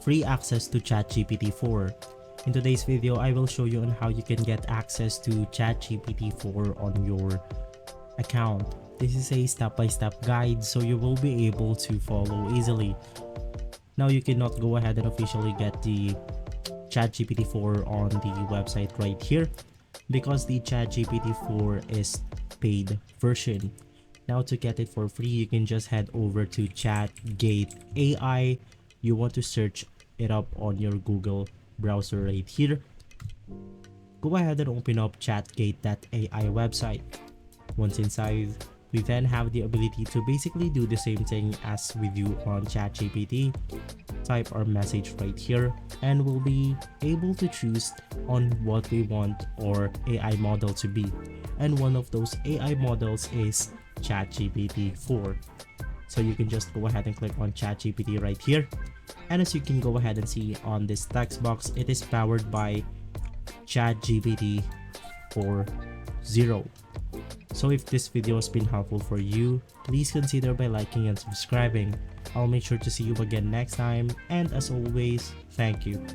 free access to ChatGPT 4. In today's video, I will show you on how you can get access to ChatGPT 4 on your account. This is a step-by-step guide so you will be able to follow easily. Now you cannot go ahead and officially get the ChatGPT 4 on the website right here because the ChatGPT 4 is paid version. Now to get it for free, you can just head over to ChatGate AI. You want to search it up on your Google browser right here. Go ahead and open up ChatGate.ai website. Once inside, we then have the ability to basically do the same thing as we do on ChatGPT. Type our message right here and we'll be able to choose on what we want our AI model to be. And one of those AI models is ChatGPT 4. So you can just go ahead and click on ChatGPT right here. And as you can go ahead and see on this text box, it is powered by ChatGPT 4.0. So if this video has been helpful for you, please consider by liking and subscribing. I'll make sure to see you again next time, and as always, thank you.